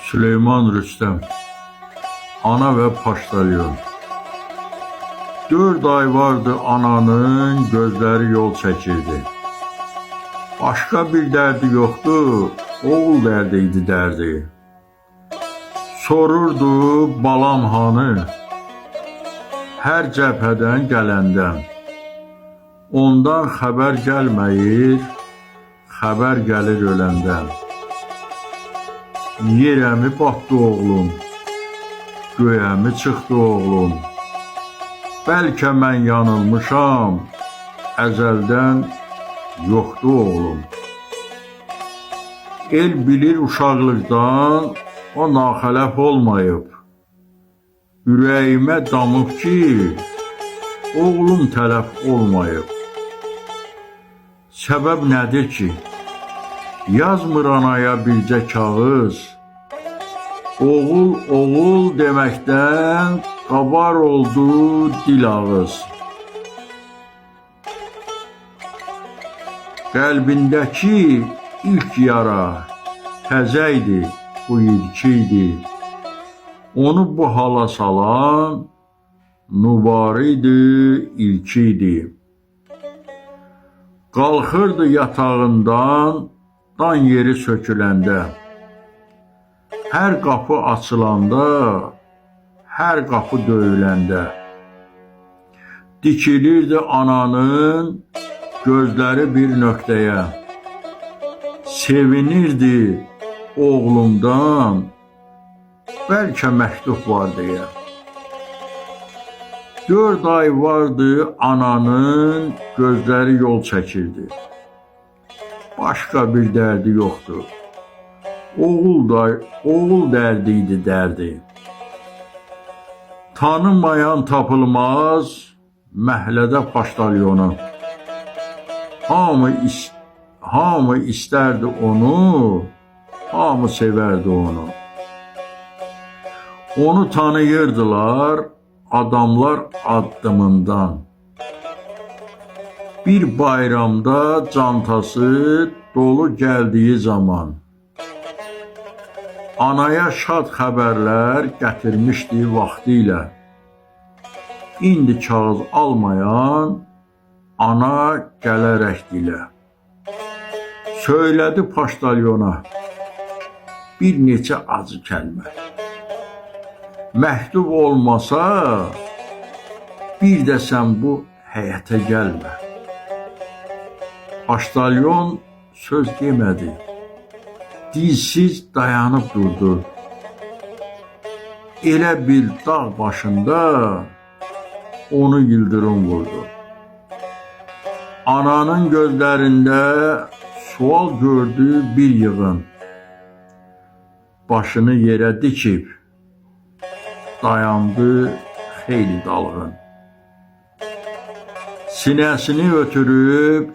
Süleyman Rüstəm, ana və Paşdalyon. 4 ay vardı ananın gözləri yol çəkirdi. Başqa bir dərdi yoxdur, oğul dərdi idi dərdi. Sorurdu balam hanı, hər cəbhədən gələndən. Ondan xəbər gəlməyir, xəbər gəlir öləndən. Yerəmi batdı oğlum, göyəmi çıxdı oğlum. Bəlkə mən yanılmışam, əzəldən yoxdur oğlum. El bilir uşaqlıqdan o naxələf olmayıb. Ürəyimə damıb ki, oğlum tələf olmayıb. Səbəb nədir ki, yazmır anaya bircə kağız. Oğul, oğul deməkdən qabar oldu dil ağız. Qəlbindəki ilk yara təzə idi, bu ilki idi. Onu bu hala salan nubarı idi, ilki idi. Qalxırdı yatağından dan yeri söküləndə. Hər qapı açılanda, hər qapı döyüləndə. Dikilirdi ananın gözləri bir nöqtəyə. Sevinirdi oğlundan, bəlkə məktub var deyə. 4 ay vardı ananın gözləri yol çəkirdi. Başqa bir dərdi yoxdur. Oğul dərdi idi dərdi. Tanımayan tapılmaz məhlədə Paşdalyonu. Hamı istərdi onu, hamı sevərdi onu. Onu tanıyırdılar adamlar addımından. Bir bayramda cantası dolu gəldiyi zaman anaya şad xəbərlər gətirmişdi vaxtilə. İndi kağız almayan ana gələrək dilə. Söylədi Paşdalyona bir neçə acı kəlmə. Məktub olmasa bir də sən bu həyətə gəlmə. Paşdalyon söz demədi. Dilsiz dayanıb durdu. Elə bil dağ başında onu yıldırım vurdu. Ananın gözlərində sual gördü bir yığın. Başını yerə dikib dayandı xeyli dalğın. Sinəsini ötürüb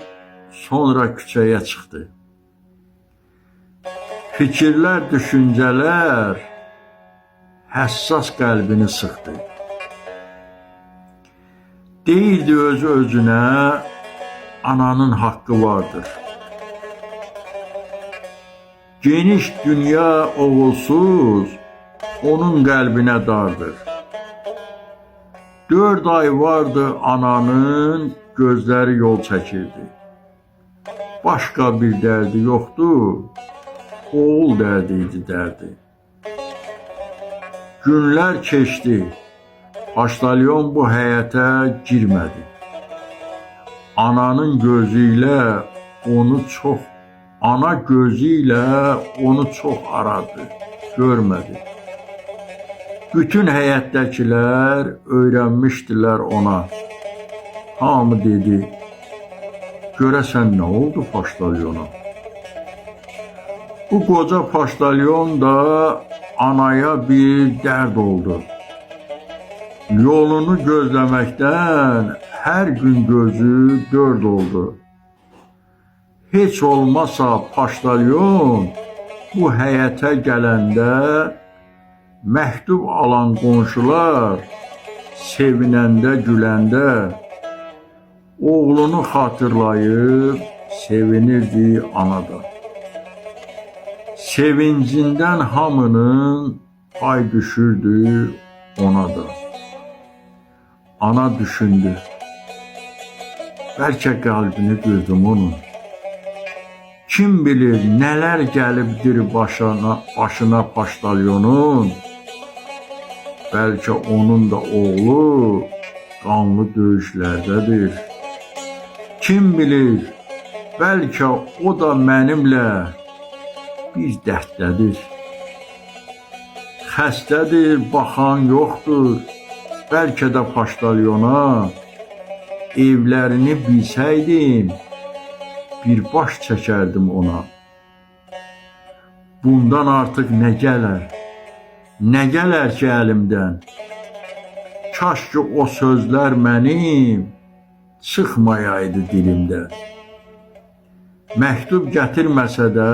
sonra küçəyə çıxdı. Fikirlər, düşüncələr həssas qəlbini sıxdı. Deyirdi öz-özünə, ananın haqqı vardır. Geniş dünya oğulsuz onun qəlbinə dardır. 4 ay vardı ananın gözləri yol çəkirdi. Başqa bir dərdi yoxdur, oğul dərdi idi dərdi. Günlər keçdi, Paşdalyon bu həyətə girmədi. Ana gözü ilə onu çox aradı, görmədi. Bütün həyətdəkilər öyrənmişdilər ona. Hamı dedi, görəsən nə oldu Paşdalyona? Bu qoca Paşdalyon da anaya bir dərd oldu. Yolunu gözləməkdən hər gün gözü dörd oldu. Heç olmasa Paşdalyon bu həyətə gələndə məktub alan qonşular sevinəndə, güləndə oğlunu xatırlayıb sevinirdi anada. Sevincindən hamının pay düşürdü ona da. Ana düşündü. Bəlkə qəlbini qırdım onun. Kim bilir nələr gəlibdir başına Paştalyonun. Bəlkə onun da oğlu qanlı döyüşlərdədir. Kim bilir, bəlkə o da mənimlə bir dərddədir. Xəstədir, baxan yoxdur, bəlkə də Paştalyona. Evlərini bilsəydim, bir baş çəkərdim ona. Bundan artıq nə gələr ki əlimdən? Kaş ki o sözlər mənim çıxmayaydı dilimdən. Məktub gətirməsə də,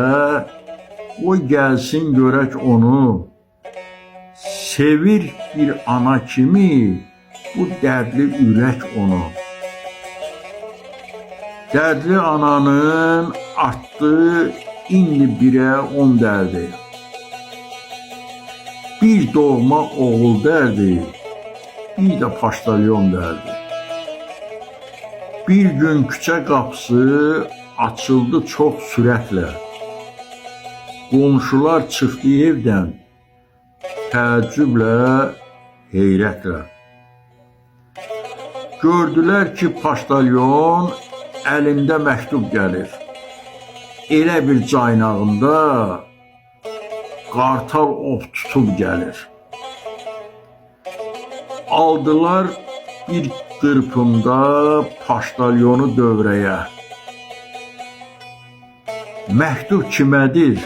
o gəlsin görək onu. Sevir bir ana kimi bu dərdli ürək onu. Dərdli ananın artdı indi 1'ə 10 dərdi. Bir doğma oğul dərdi, bir də Paştalyon dərdi. Bir gün küçə qapısı açıldı çox sürətlə. Qonşular çıxdı evdən, təəccüblə, heyrətlə. Gördülər ki, Paştalyon əlində məktub gəlir. Elə bir caynağında qartal ov tutub gəlir. Aldılar bir qırpımda Paştalyonu dövrəyə. Məktub kimədir?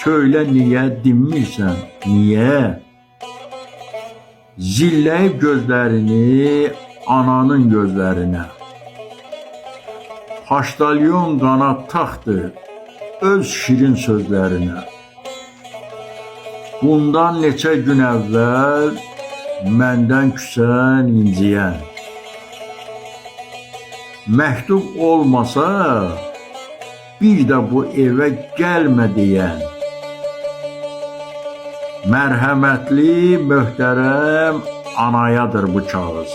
Söylə niyə dinmirsən? Niyə? Zilləyib gözlərini ananın gözlərinə. Paştalyon qanad taxdı öz şirin sözlərinə. Bundan neçə gün əvvəl məndən küsən inciyən. Məktub olmasa bir də bu evə gəlmə deyən. Mərhəmətli, möhtərəm anayadır bu kağız.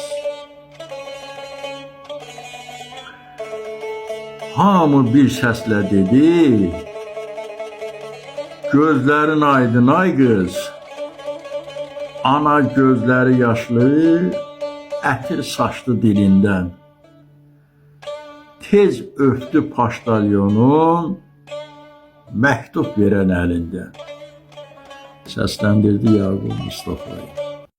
Hamı bir səslə dedi, gözlərin aydın ay qız. Ana gözləri yaşlı, ətir saçdı dilindən. Tez öpdü Paştalyonun məktub verən əlindən. Səsləndirdi Yaqub Mustafa.